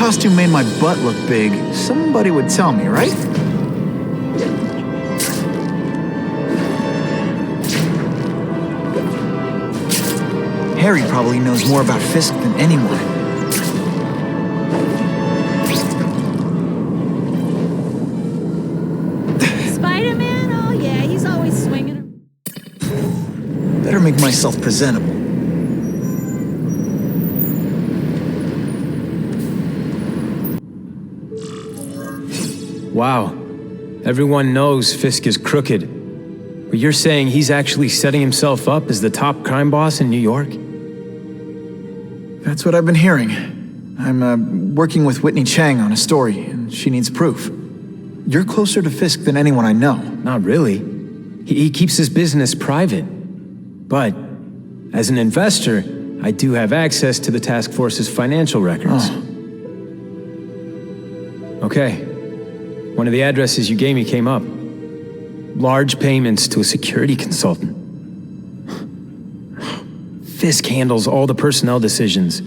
costume made my butt look big, somebody would tell me, right? Harry probably knows more about Fisk than anyone. Spider-Man? Oh yeah, he's always swinging. Better make myself presentable. Wow. Everyone knows Fisk is crooked. But you're saying he's actually setting himself up as the top crime boss in New York? That's what I've been hearing. I'm working with Whitney Chang on a story, and she needs proof. You're closer to Fisk than anyone I know. Not really. He keeps his business private. But, as an investor, I do have access to the task force's financial records. Oh. Okay. One of the addresses you gave me came up. Large payments to a security consultant. Fisk handles all the personnel decisions.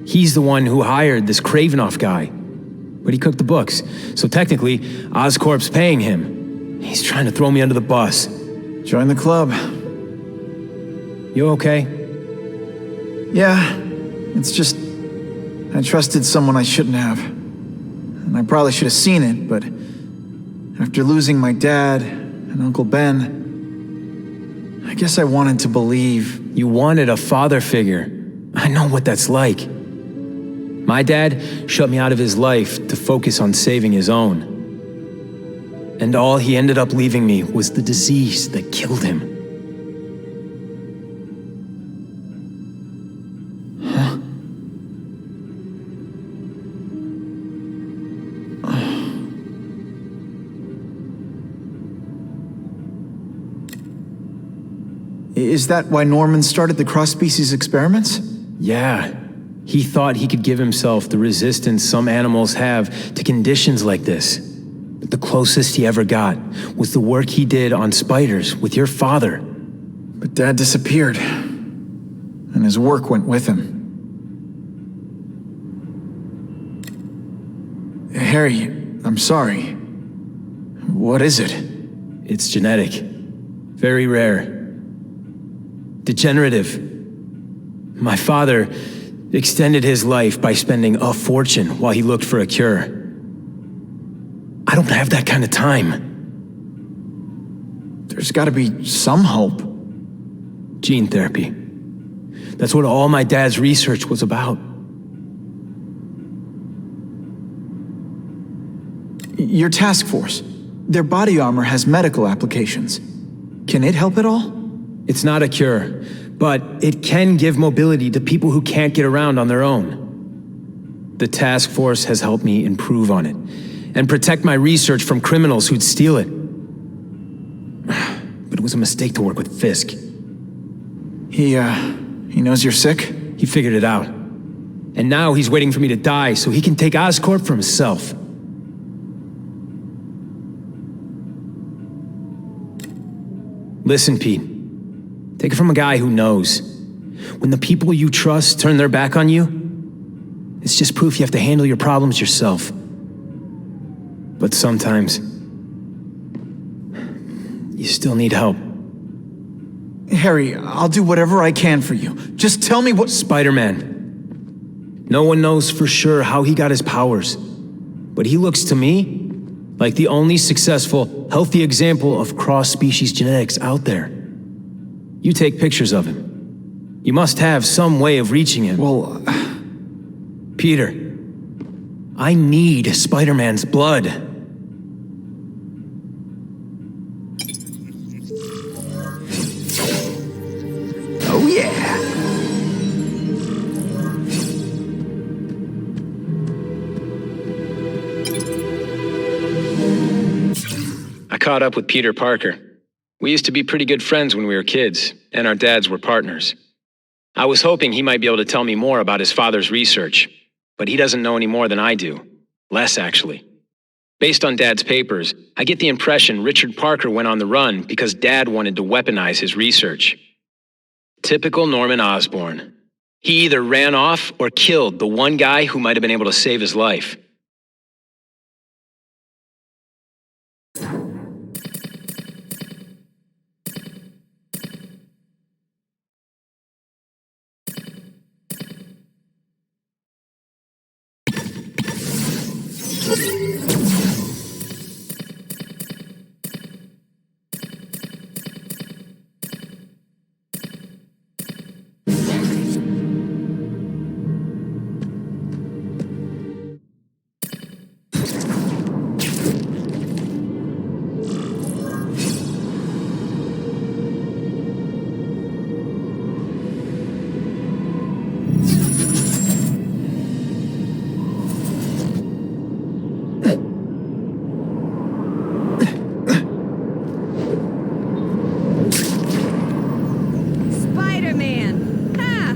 He's the one who hired this Kravinoff guy. But he cooked the books, so technically, Oscorp's paying him. He's trying to throw me under the bus. Join the club. You okay? Yeah, it's just... I trusted someone I shouldn't have. And I probably should have seen it, but... after losing my dad and Uncle Ben... I guess I wanted to believe... You wanted a father figure. I know what that's like. My dad shut me out of his life to focus on saving his own. And all he ended up leaving me was the disease that killed him. Huh? Is that why Norman started the cross-species experiments? Yeah. He thought he could give himself the resistance some animals have to conditions like this. But the closest he ever got was the work he did on spiders with your father. But Dad disappeared, and his work went with him. Harry, I'm sorry. What is it? It's genetic. Very rare. Degenerative. My father extended his life by spending a fortune while he looked for a cure. I don't have that kind of time. There's got to be some hope. Gene therapy. That's what all my dad's research was about. Your task force. Their body armor has medical applications. Can it help at all? It's not a cure, but it can give mobility to people who can't get around on their own. The task force has helped me improve on it and protect my research from criminals who'd steal it. But it was a mistake to work with Fisk. He knows you're sick? He figured it out. And now he's waiting for me to die so he can take Oscorp for himself. Listen, Pete. Take it from a guy who knows. When the people you trust turn their back on you, it's just proof you have to handle your problems yourself. But sometimes, you still need help. Harry, I'll do whatever I can for you. Just tell me what— Spider-Man. No one knows for sure how he got his powers, but he looks to me like the only successful, healthy example of cross-species genetics out there. You take pictures of him. You must have some way of reaching him. Well, Peter, I need Spider-Man's blood. oh yeah. I caught up with Peter Parker. We used to be pretty good friends when we were kids, and our dads were partners. I was hoping he might be able to tell me more about his father's research, but he doesn't know any more than I do. Less, actually. Based on Dad's papers, I get the impression Richard Parker went on the run because Dad wanted to weaponize his research. Typical Norman Osborn. He either ran off or killed the one guy who might have been able to save his life. Spider-Man! Ha!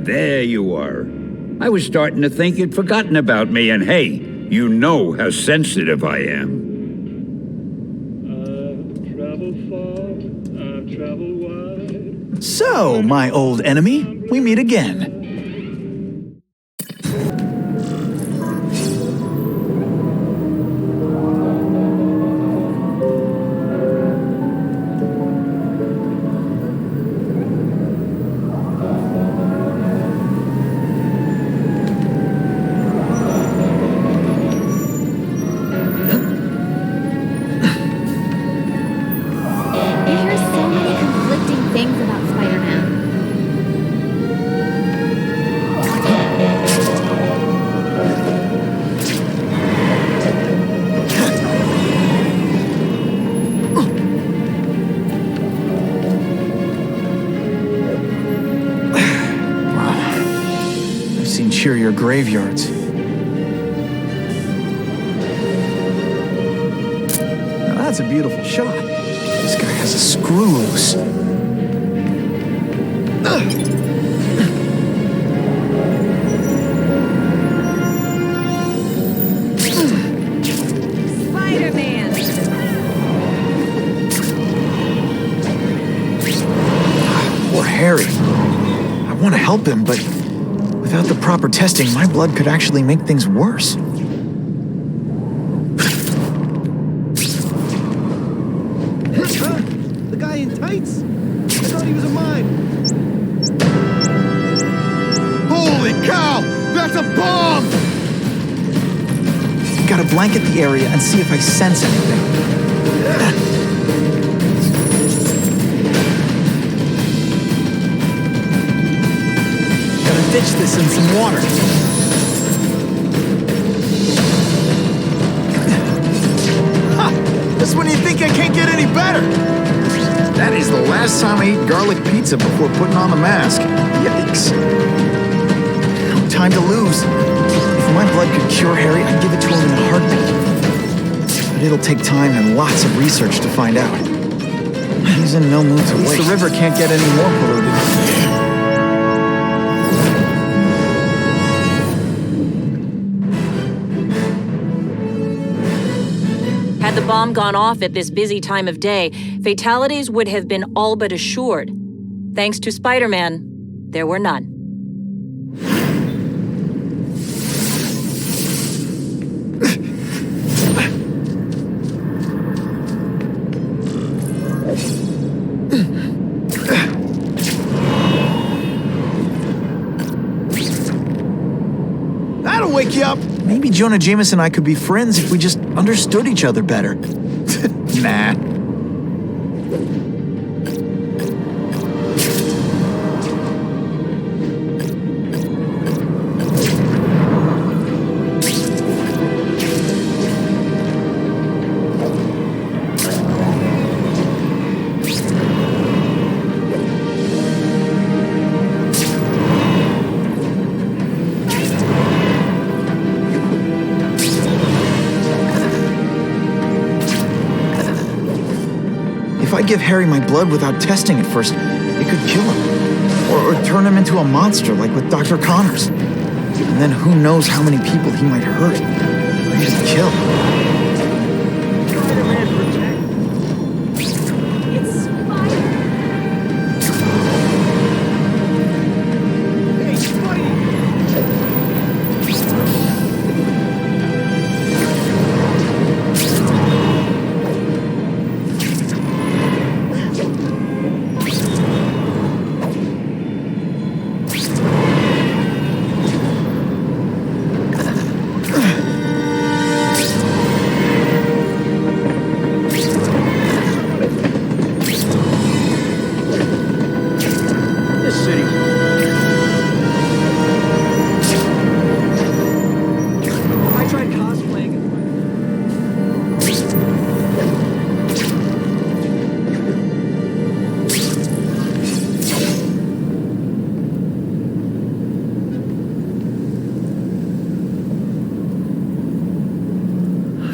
There you are. I was starting to think you'd forgotten about me, and hey, you know how sensitive I am. I've traveled far, I've traveled wide. So, my old enemy, we meet again. You hear so many conflicting things about Spider-Man. I've seen cheerier graveyards. Now that's a beautiful shot. This guy has a screw loose. Spider-Man! Poor Harry. I want to help him, but without the proper testing, my blood could actually make things worse. The guy in tights? I thought he was a mime. Holy cow! That's a bomb! Gotta blanket the area and see if I sense anything. Gotta ditch this in some water. Ha! Just when you think I can't get any better. That is the last time I ate garlic pizza before putting on the mask. Yikes. No time to lose. If my blood could cure Harry, I'd give it to him in a heartbeat. But it'll take time and lots of research to find out. He's in no mood to wait. The river can't get any more polluted. Had the bomb gone off at this busy time of day, fatalities would have been all but assured. Thanks to Spider-Man, there were none. That'll wake you up. Maybe Jonah Jameson and I could be friends if we just understood each other better. Nah. give Harry my blood without testing it first, it could kill him. Or turn him into a monster like with Dr. Connors. And then who knows how many people he might hurt. Or just kill. It's Spider. Hey, Spidey! This city. I tried cosplaying.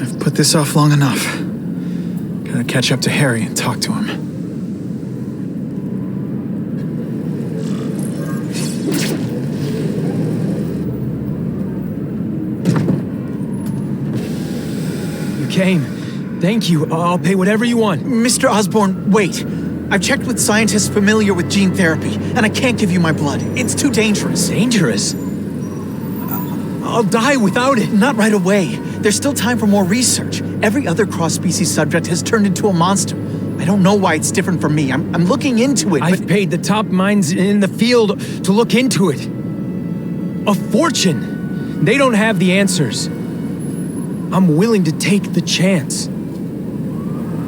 I've put this off long enough. Gotta catch up to Harry and talk to him. You came. Thank you. I'll pay whatever you want. Mr. Osborn, wait. I've checked with scientists familiar with gene therapy, and I can't give you my blood. It's too dangerous. Dangerous? I'll die without it. Not right away. There's still time for more research. Every other cross-species subject has turned into a monster. I don't know why it's different from me. I'm looking into it, I've but... paid the top minds in the field to look into it. A fortune. They don't have the answers. I'm willing to take the chance.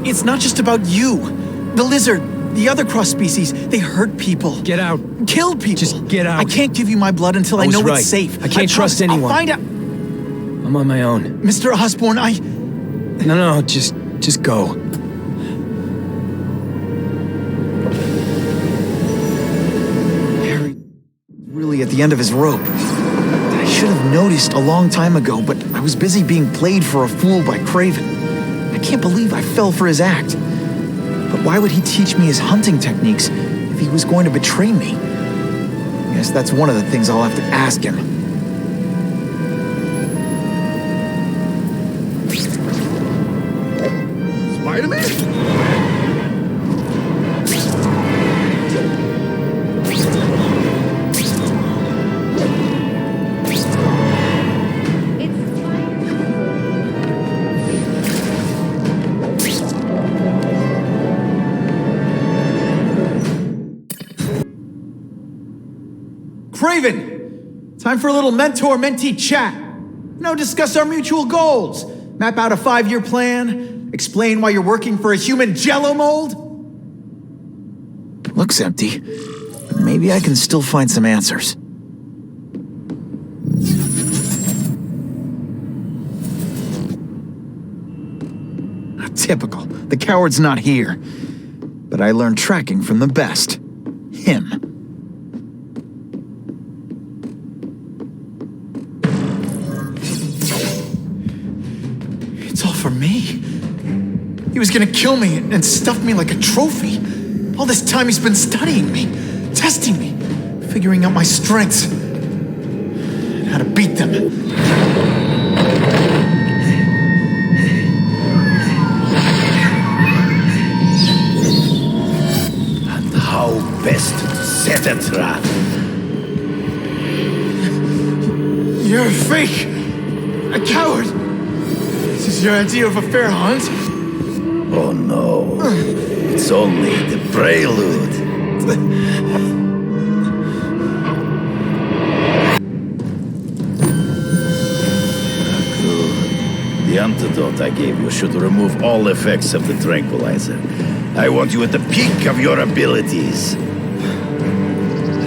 It's not just about you. The lizard, the other cross-species, they hurt people. Get out. Kill people. Just get out. I can't give you my blood until I I was know right. it's safe. I can't trust promise. anyone. I'll find out. I'm on my own. Mr. Osborn, No, just go. Harry, really at the end of his rope. I should have noticed a long time ago, but I was busy being played for a fool by Craven. I can't believe I fell for his act. But why would he teach me his hunting techniques if he was going to betray me? I guess that's one of the things I'll have to ask him. Spider-Man? It's Spider. Craven! Time for a little mentor-mentee chat. Discuss our mutual goals. Map out a 5-year plan. Explain why you're working for a human jello mold. Looks empty, but maybe I can still find some answers. Typical. The coward's not here. But I learned tracking from the best. Him. It's all for me. He was gonna kill me and stuff me like a trophy. All this time he's been studying me, testing me, figuring out my strengths, and how to beat them. How best to set a trap. You're a fake! A coward! This is your idea of a fair hunt? Oh no, it's only the prelude. Good. The antidote I gave you should remove all effects of the tranquilizer. I want you at the peak of your abilities.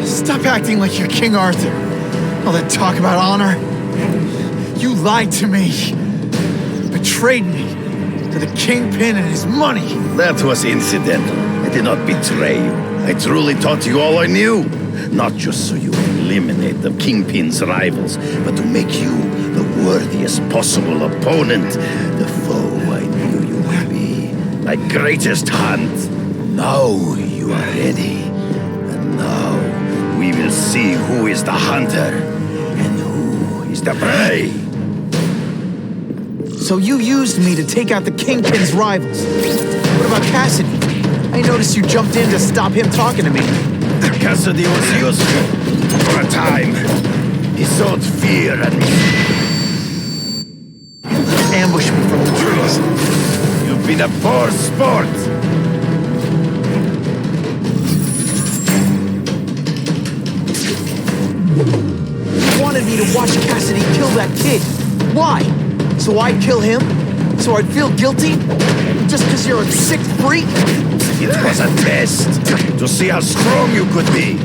Stop acting like you're King Arthur. All that talk about honor. You lied to me. Betrayed me. To the Kingpin and his money. That was incidental. I did not betray you. I truly taught you all I knew. Not just so you eliminate the Kingpin's rivals, but to make you the worthiest possible opponent. The foe I knew you would be. My greatest hunt. Now you are ready. And now we will see who is the hunter and who is the prey. So you used me to take out the Kingpin's rivals. What about Cassidy? I noticed you jumped in to stop him talking to me. Cassidy was useful for a time. He sowed fear and Ambush me from the trees. you've been a poor sport. You wanted me to watch Cassidy kill that kid. Why? So I'd kill him? So I'd feel guilty? Just because you're a sick freak? It was a test to see how strong you could be.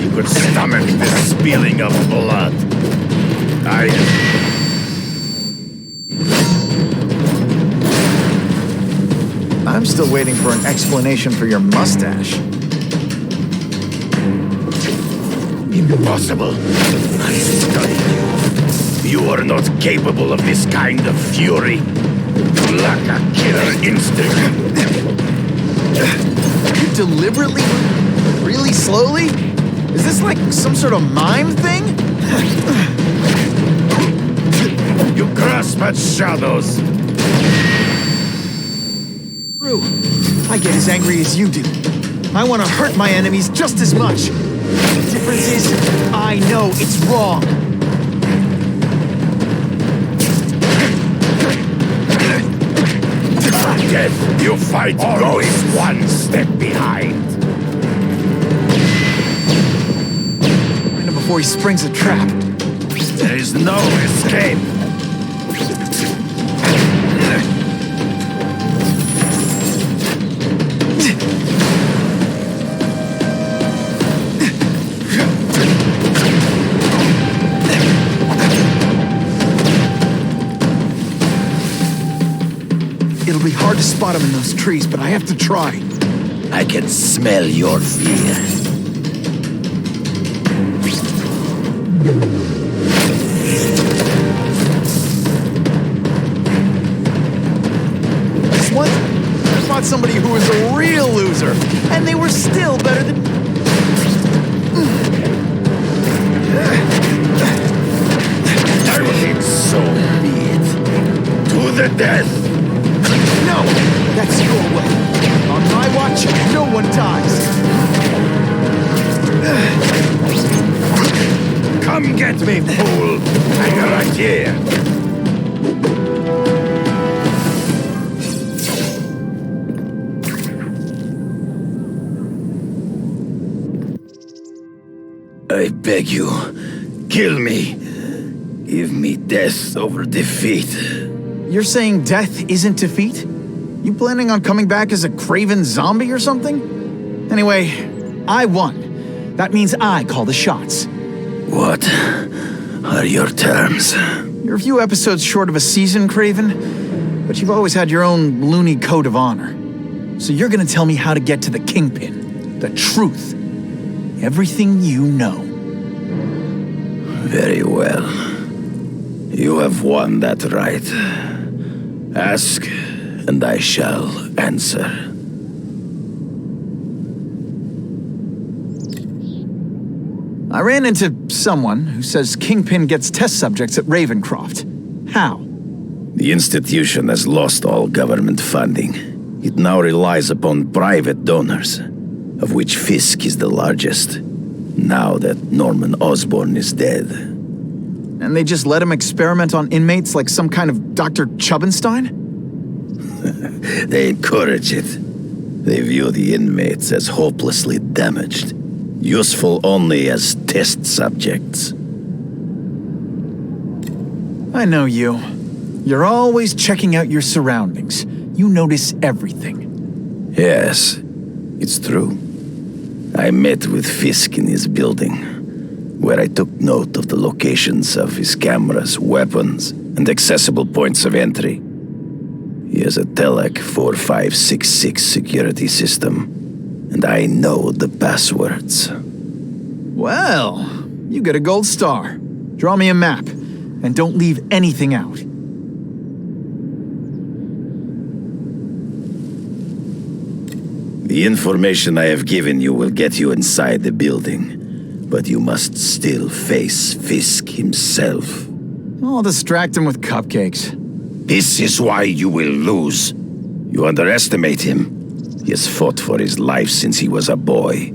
You could stomach the spilling of blood. I'm still waiting for an explanation for your mustache. Impossible. I studied you. You are not capable of this kind of fury. You lack a killer instinct. You deliberately? Really slowly? Is this like some sort of mime thing? You grasp at shadows. True. I get as angry as you do. I want to hurt my enemies just as much. The difference is, I know it's wrong. Death, you fight always one step behind. Right before he springs a trap. There is no escape. It'll be hard to spot him in those trees, but I have to try. I can smell your fear. This one, I fought somebody who was a real loser, and they were still better than... I think so be it. To the death. No! That's your way. On my watch, no one dies. Come get me, fool. I'm right here. I beg you, kill me. Give me death over defeat. You're saying death isn't defeat? You planning on coming back as a craven zombie or something? Anyway, I won. That means I call the shots. What are your terms? You're a few episodes short of a season, Craven, but you've always had your own loony code of honor. So you're gonna tell me how to get to the Kingpin, the truth, everything you know. Very well. You have won that right. Ask, and I shall answer. I ran into someone who says Kingpin gets test subjects at Ravencroft. How? The institution has lost all government funding. It now relies upon private donors, of which Fisk is the largest, now that Norman Osborn is dead. And they just let him experiment on inmates like some kind of Dr. Chubbenstein? They encourage it. They view the inmates as hopelessly damaged, useful only as test subjects. I know you. You're always checking out your surroundings. You notice everything. Yes, it's true. I met with Fisk in his building, where I took note of the locations of his cameras, weapons, and accessible points of entry. He has a Telec 4566 security system, and I know the passwords. Well, you get a gold star. Draw me a map, and don't leave anything out. The The information I have given you will get you inside the building, but you must still face Fisk himself. I'll distract him with cupcakes. This is why you will lose. You underestimate him. He has fought for his life since he was a boy.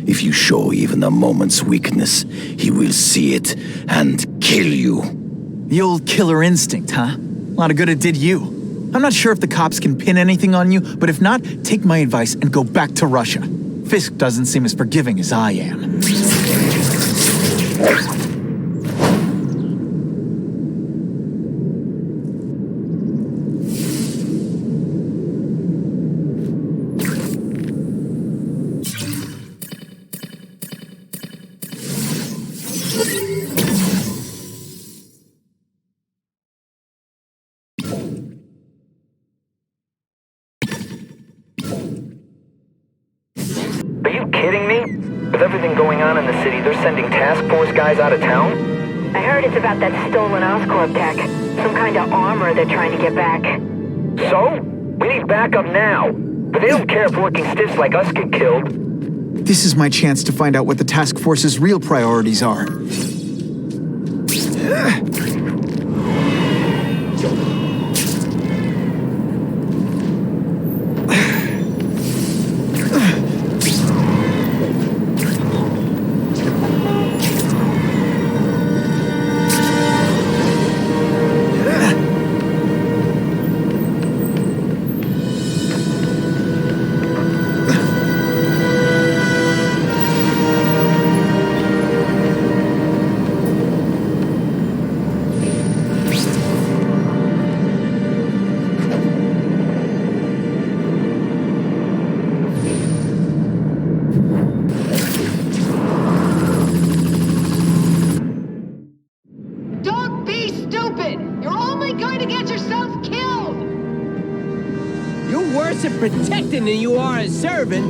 If you show even a moment's weakness, he will see it and kill you. The old killer instinct, huh? A lot of good it did you. I'm not sure if the cops can pin anything on you, but if not, take my advice and go back to Russia. Fisk doesn't seem as forgiving as I am. Are you kidding me? With everything going on in the city, they're sending task force guys out of town? I heard it's about that stolen Oscorp tech. Some kind of armor they're trying to get back. So? We need backup now. But they don't care if working stiffs like us get killed. This is my chance to find out what the task force's real priorities are. Worse at protecting than you are at serving.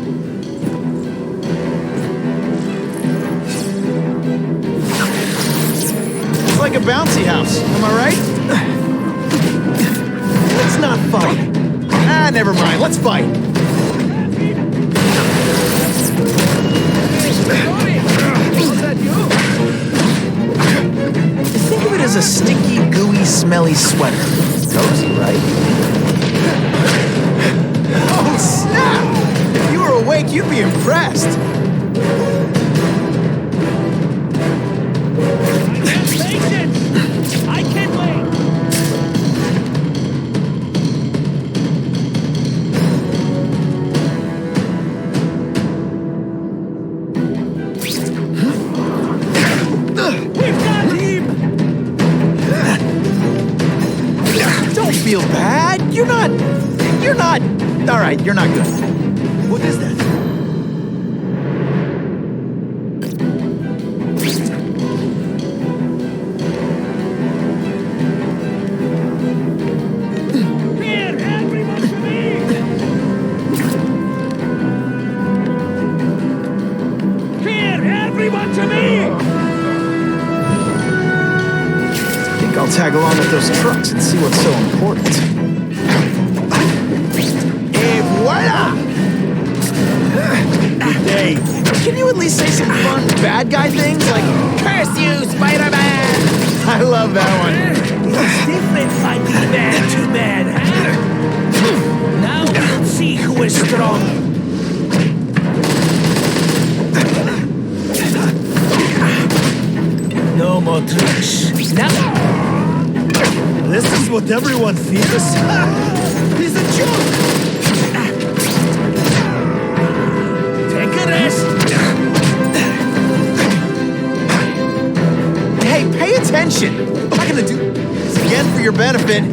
It's like a bouncy house, am I right? Let's not fight. Ah, never mind, let's fight. Think of it as a sticky, gooey, smelly sweater. Cozy, right? Oh, snap! If you were awake, you'd be impressed. I can't wait! We've got him! Don't feel bad. You're not... All right, you're not good. What is that? Here, everyone to me! Here, everyone to me! I think I'll tag along with those trucks and see what's so important. Voila! Hey, can you at least say some fun bad guy things like, "Curse you, Spider-Man"? I love that one. It's different fighting man to man, huh? Now we'll see who is strong. No more tricks. Now... This is what everyone fears? He's a joke! Hey, pay attention! I'm not gonna do this again for your benefit.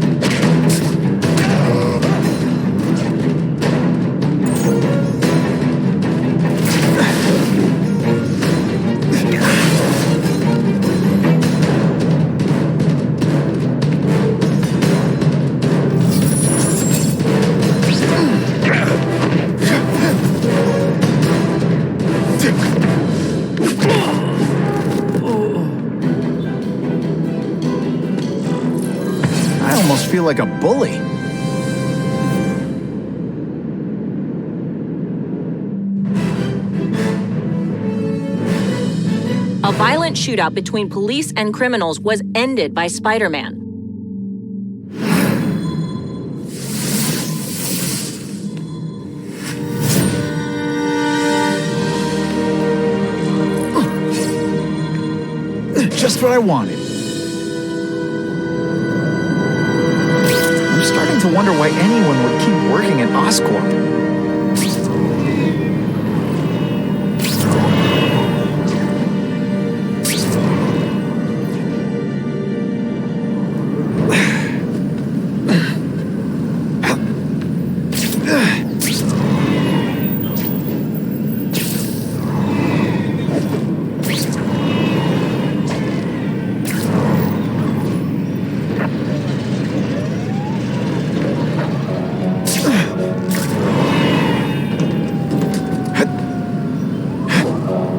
I almost feel like a bully. violent shootout between police and criminals was ended by Spider-Man. Just what I wanted. I'm starting to wonder why anyone would keep working at Oscorp.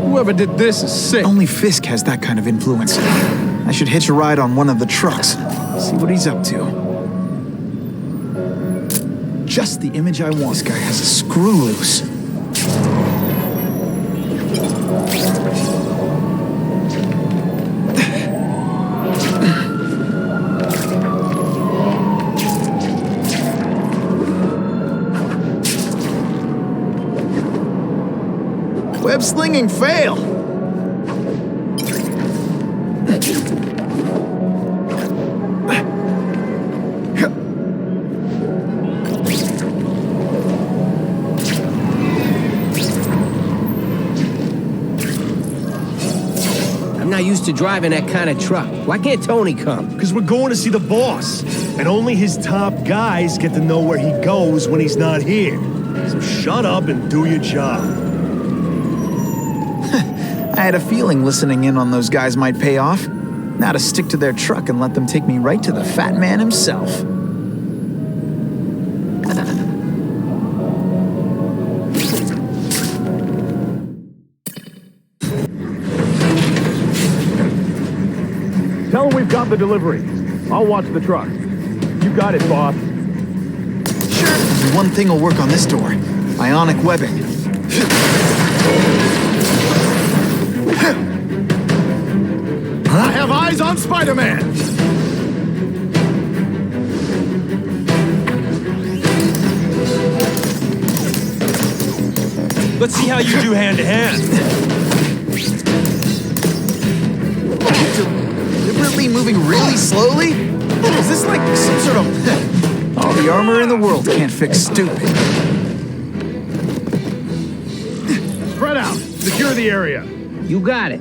Whoever did this is sick. Only Fisk has that kind of influence. I should hitch a ride on one of the trucks. See what he's up to. Just the image I want. This guy has a screw loose. Web slinging fail! I'm not used to driving that kind of truck. Why can't Tony come? Because we're going to see the boss. And only his top guys get to know where he goes when he's not here. So shut up and do your job. I had a feeling listening in on those guys might pay off. Now to stick to their truck and let them take me right to the fat man himself. Tell him we've got the delivery. I'll watch the truck. You got it, boss. Sure. Only one thing will work on this door. Ionic webbing. I have eyes on Spider-Man! Let's see how you do hand-to-hand. Deliberately moving really slowly? Is this like some sort of... All the armor in the world can't fix stupid. Spread out. Secure the area. You got it.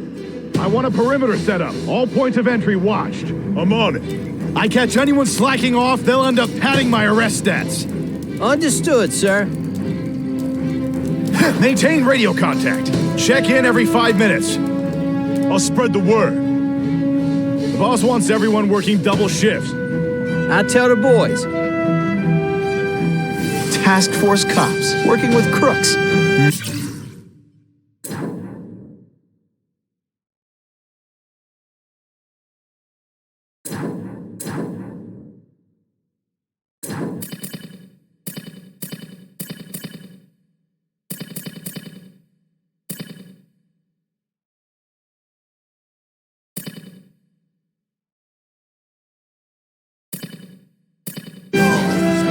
I want a perimeter set up. All points of entry watched. I'm on it. I catch anyone slacking off, they'll end up padding my arrest stats. Understood, sir. Maintain radio contact. Check in every 5 minutes. I'll spread the word. The boss wants everyone working double shifts. I'll tell the boys. Task Force cops working with crooks.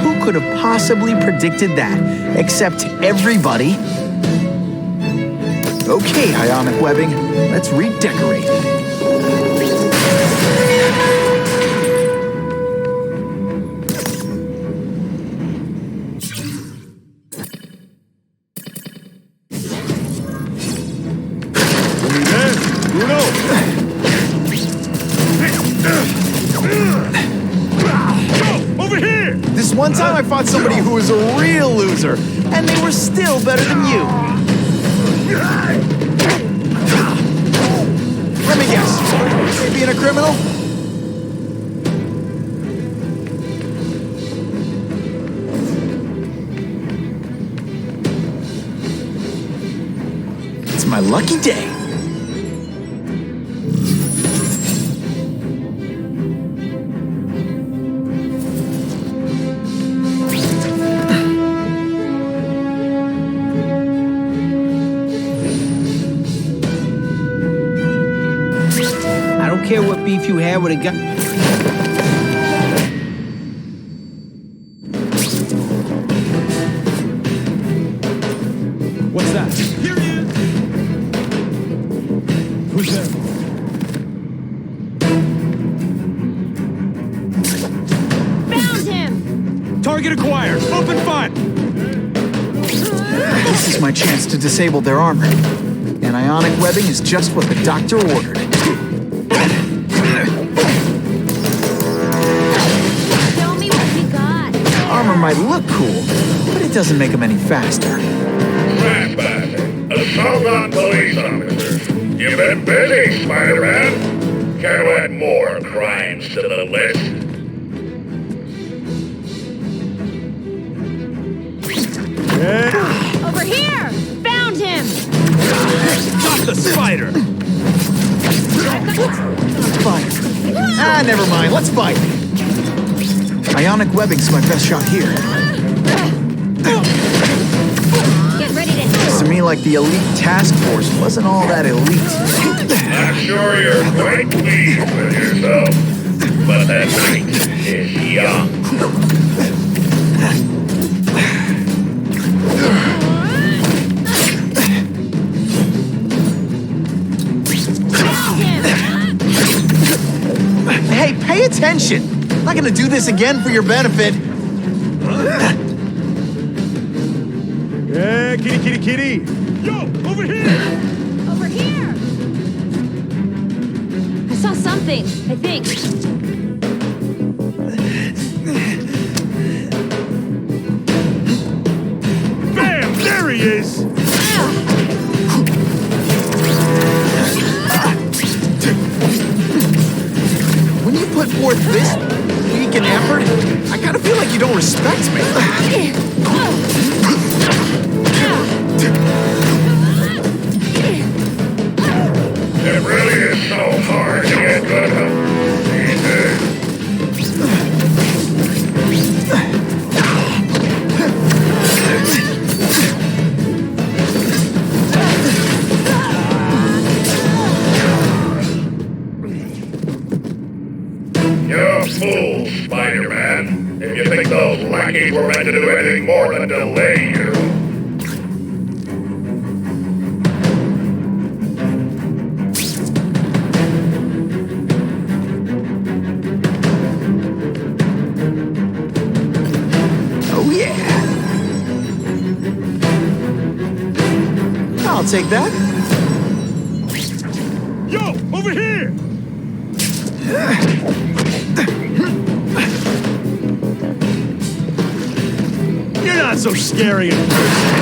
Who could have possibly predicted that? Except everybody. Okay, ionic webbing, let's redecorate. This one time I fought somebody who was a real loser, and they were still better than you. Let me guess, you being a criminal? It's my lucky day. care what beef you had with a guy. What's that? Here he is! Who's there? Found him! Target acquired. Open fire. This is my chance to disable their armor. And ionic webbing is just what the doctor ordered. Show me what you got. Armor might look cool, but it doesn't make them any faster. Assault on police officers. You've been busy, Spider-Man. Care to add more crimes to the list? Over here! Found him! Got the spider. Fine. Never mind. Let's fight. Ionic webbing's my best shot here. Get ready to hit. To me, like the elite task force wasn't all that elite. I'm sure you're quite pleased with yourself, but the night is young. Hey, pay attention! I'm not gonna do this again for your benefit. Yeah, kitty. Yo, over here! Over here! I saw something, I think. Bam! There he is! When you put forth this weak an effort, I kind of feel like you don't respect me. It really is so hard to get good help these days. You're a fool, Spider-Man, if you think those lackeys were meant to do anything more than delay you. Oh, yeah. I'll take that. Yo, over here! You're not so scary in person.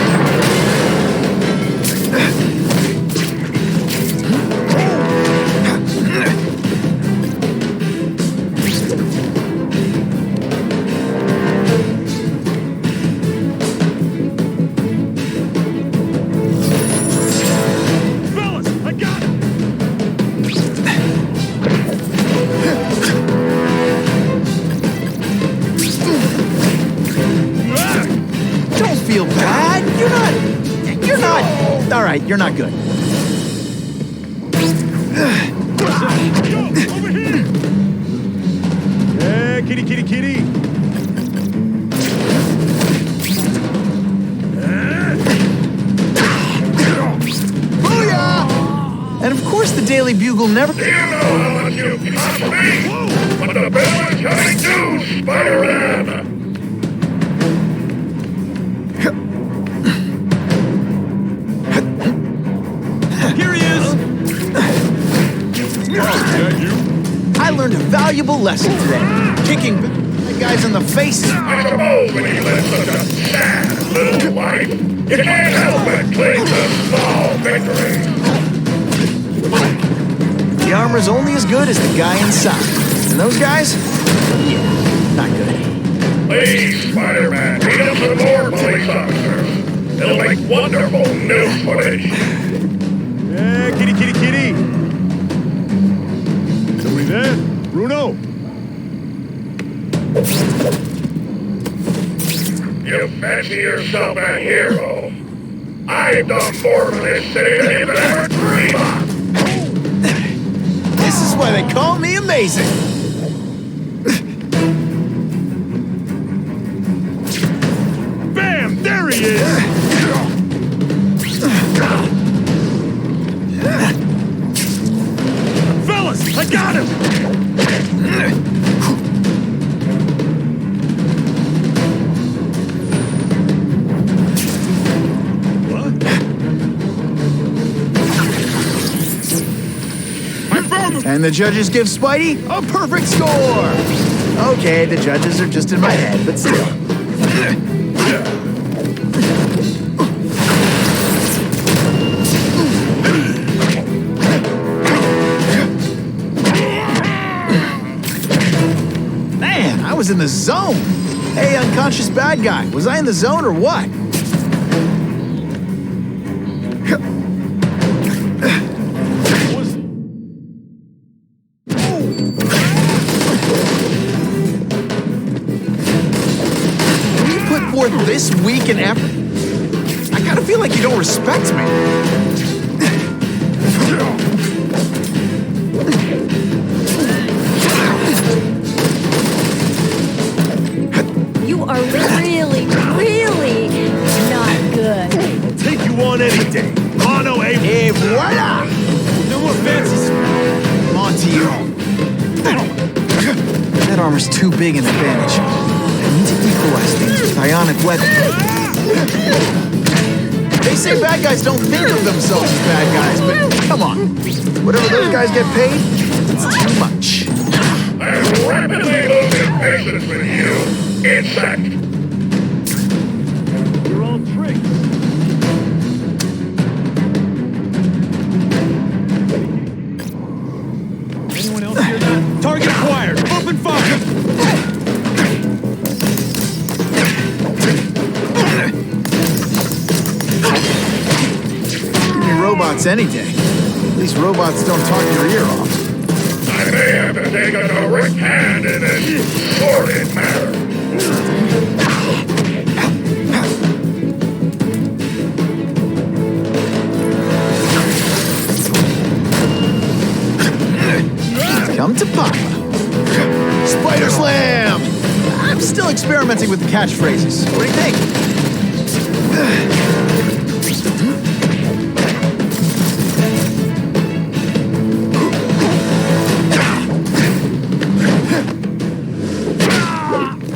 Fellas, I got him! Don't feel bad. You're not. All right, you're not good. Yo, over here! Yeah, kitty. Booyah! And of course the Daily Bugle never... Do you know how much you cost me? What the bill is coming to, Spider-Man? Here he is. I learned a valuable lesson today. Kicking bad guys in the face. I suppose when you live such a sad little life, you can't help but cling to small victories. The armor's only as good as the guy inside. And those guys? Yeah, not good. Please, Spider-Man, beat up some more police officers. It'll make wonderful news footage. Yeah, kitty. Somebody there? Bruno? You fancy yourself a hero. I've done more for this city than you could ever dream of. This is why they call me amazing. Bam! There he is! Fellas, I got him! And the judges give Spidey a perfect score! Okay, the judges are just in my head, but still. Man, I was in the zone! Hey, unconscious bad guy, was I in the zone or what? This week and effort? I gotta feel like you don't respect me. You are really, really not good. I'll take you on any day. Mono A. Et voila! No more fancies. Come on to you. That armor's too big an advantage. I need to equalize things with ionic weapons. They say bad guys don't think of themselves as bad guys, but come on. Whatever those guys get paid, it's too much. I'm rapidly losing patience with you. In fact, You're all tricks. Anyone else hear that? Target acquired. Open fire. Give me robots any day. At least robots don't talk your ear off. I may have to take a direct hand in this sordid matter. Come to Papa. Spider Slam! I'm still experimenting with the catchphrases. What do you think?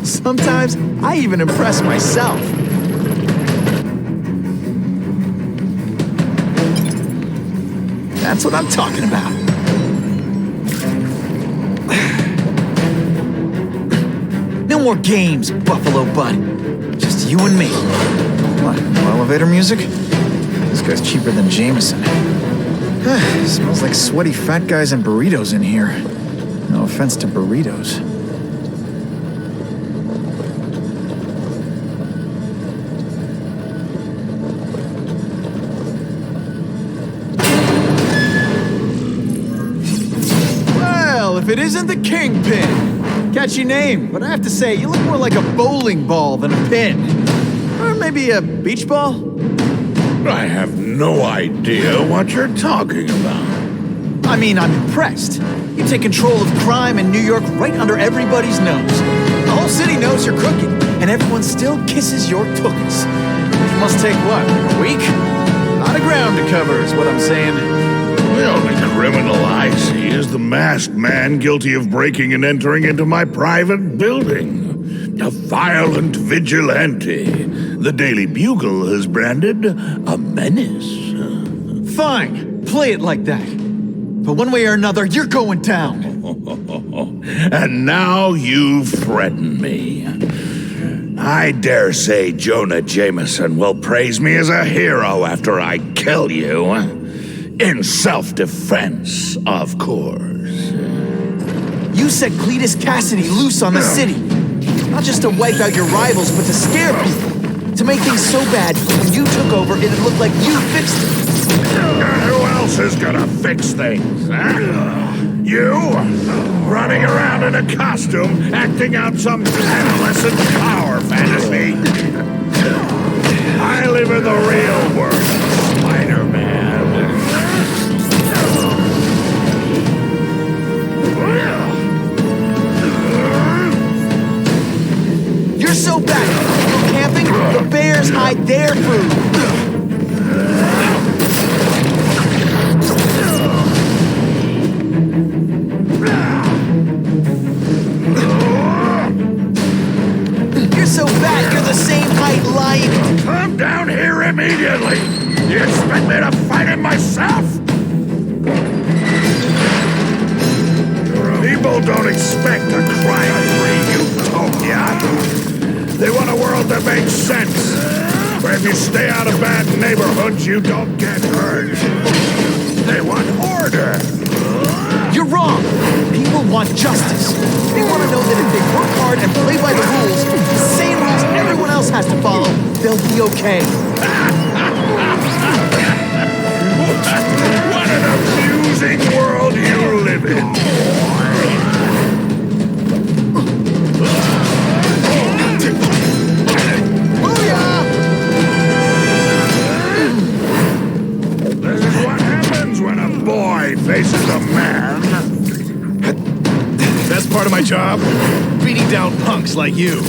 Sometimes I even impress myself. That's what I'm talking about. No more games, Buffalo Bud. Just you and me. What, no elevator music? This guy's cheaper than Jameson. Smells like sweaty fat guys and burritos in here. No offense to burritos. Well, if it isn't the Kingpin. Catchy name, but I have to say, you look more like a bowling ball than a pin. Or maybe a beach ball? I have no idea what you're talking about. I mean, I'm impressed. You take control of crime in New York right under everybody's nose. The whole city knows you're crooked, and everyone still kisses your tookies. Which must take what, a week? A lot of ground to cover is what I'm saying. The only criminal I see is the masked man guilty of breaking and entering into my private building. A violent vigilante. The Daily Bugle has branded a menace. Fine, play it like that. But one way or another, you're going down. And now you threaten me. I dare say Jonah Jameson will praise me as a hero after I kill you. In self-defense, of course. You set Cletus Cassidy loose on the city. Not just to wipe out your rivals, but to scare people. To make things so bad, when you took over, it'd look like you fixed it. Who else is gonna fix things, huh? You? Running around in a costume, acting out some adolescent power fantasy. I live in the real world, Spider-Man. buy their food. You're so fat, you're the same height lying. Come down here immediately! You expect me to fight him myself? People don't expect a crime-free utopia. They want a world that makes sense, where if you stay out of bad neighborhoods, you don't get hurt. They want order. You're wrong. People want justice. They want to know that if they work hard and play by the rules, the same rules everyone else has to follow, they'll be okay. What an amusing world you live in. This is what happens when a boy faces a man. Best part of my job? Beating down punks like you.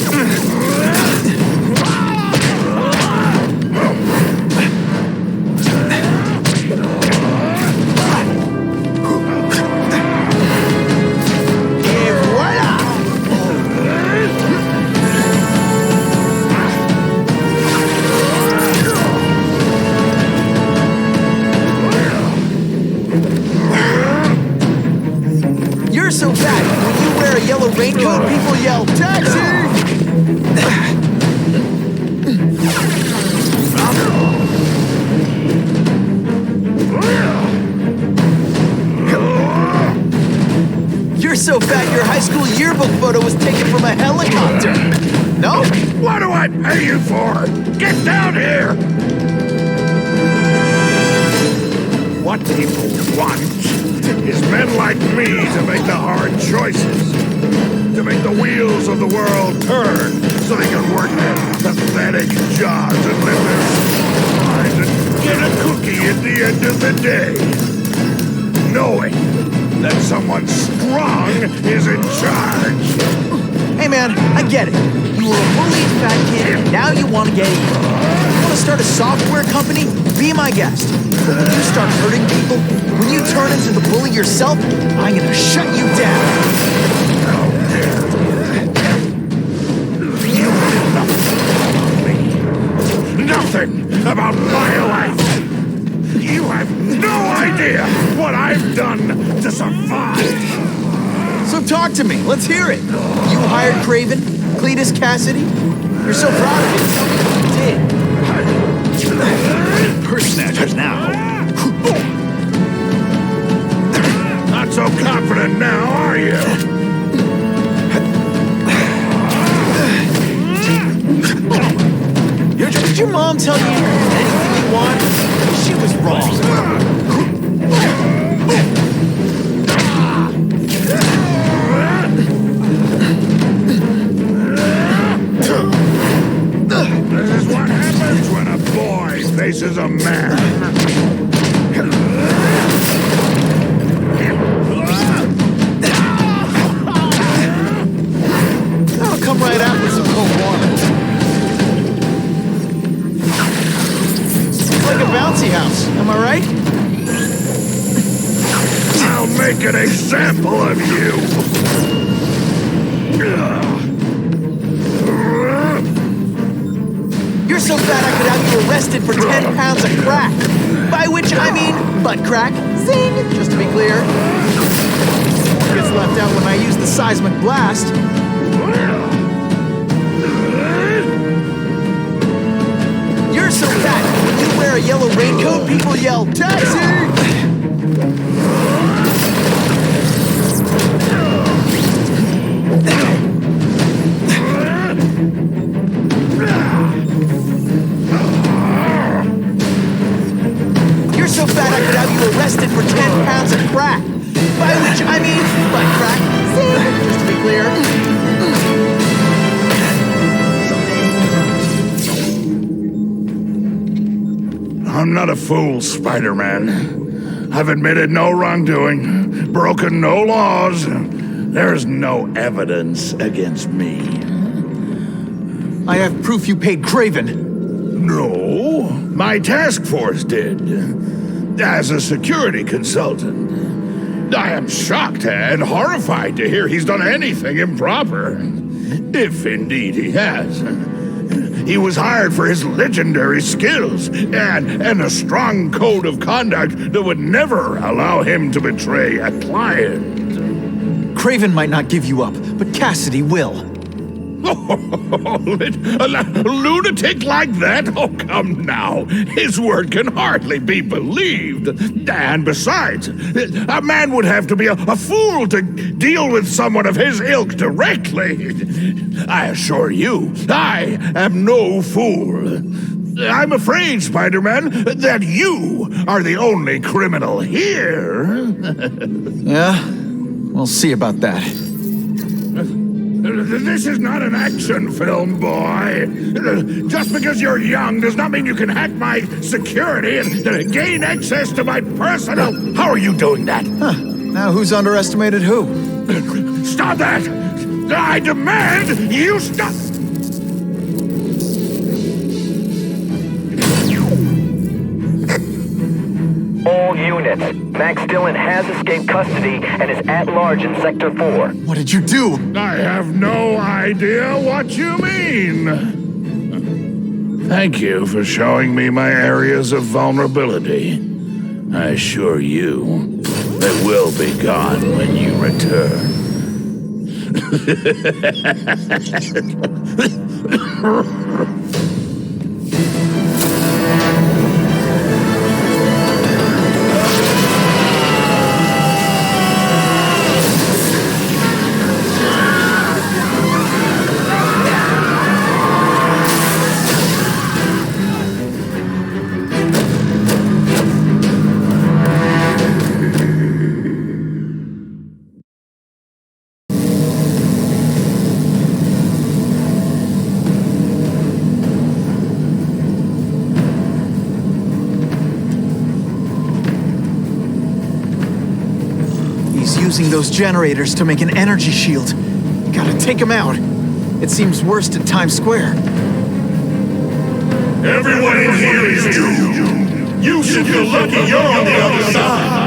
You're so fat, when you wear a yellow raincoat, people yell, "Taxi!" You're so fat, your high school yearbook photo was taken from a helicopter. No? What do I pay you for? Get down here! What people want is men like me to make the hard choices. To make the wheels of the world turn so they can work their pathetic jobs and live their lives and get a cookie at the end of the day. Knowing that someone strong is in charge. Hey man, I get it. You were a bullied fat kid, and now you want to get even. You want to start a software company? Be my guest. But when you start hurting people, when you turn into the bully yourself, I'm gonna shut you down. You know nothing about my life. You have no idea what I've done to survive. So talk to me. Let's hear it. You hired Craven, Cletus Cassidy. You're so proud of it. Tell me what you did. Purse snatchers now. Not so confident now, are you? Did your mom tell you anything you want? She was wrong. This is what happens when a boy faces a man. I'll come right out with some cold water. It's like a bouncy house, am I right? I'll make an example of you. You're so fat I could have you arrested for 10 pounds of crack. By which I mean butt crack. Zing! Just to be clear. Gets left out when I use the seismic blast. You're so fat, when you wear a yellow raincoat, people yell, "Taxi!" You're so fat I could have you arrested for 10 pounds of crack. By which I mean butt crack. Zing! Just to be clear. I'm not a fool, Spider-Man. I've admitted no wrongdoing, broken no laws. There's no evidence against me. I have proof you paid Craven. No, my task force did. As a security consultant, I am shocked and horrified to hear he's done anything improper. If indeed he has. He was hired for his legendary skills and a strong code of conduct that would never allow him to betray a client. Craven might not give you up, but Cassidy will. A lunatic like that? Oh, come now. His word can hardly be believed. And besides, a man would have to be a fool to deal with someone of his ilk directly. I assure you, I am no fool. I'm afraid, Spider-Man, that you are the only criminal here. Yeah? We'll see about that. This is not an action film, boy. Just because you're young does not mean you can hack my security and gain access to my personal... How are you doing that? Huh. Now who's underestimated who? Stop that! I demand you stop... All units. Max Dillon has escaped custody and is at large in Sector 4. What did you do? I have no idea what you mean. Thank you for showing me my areas of vulnerability. I assure you, they will be gone when you return. Using those generators to make an energy shield. Gotta take him out. It seems worst at Times Square. Everyone in here is doomed. You should feel lucky you're on the other side.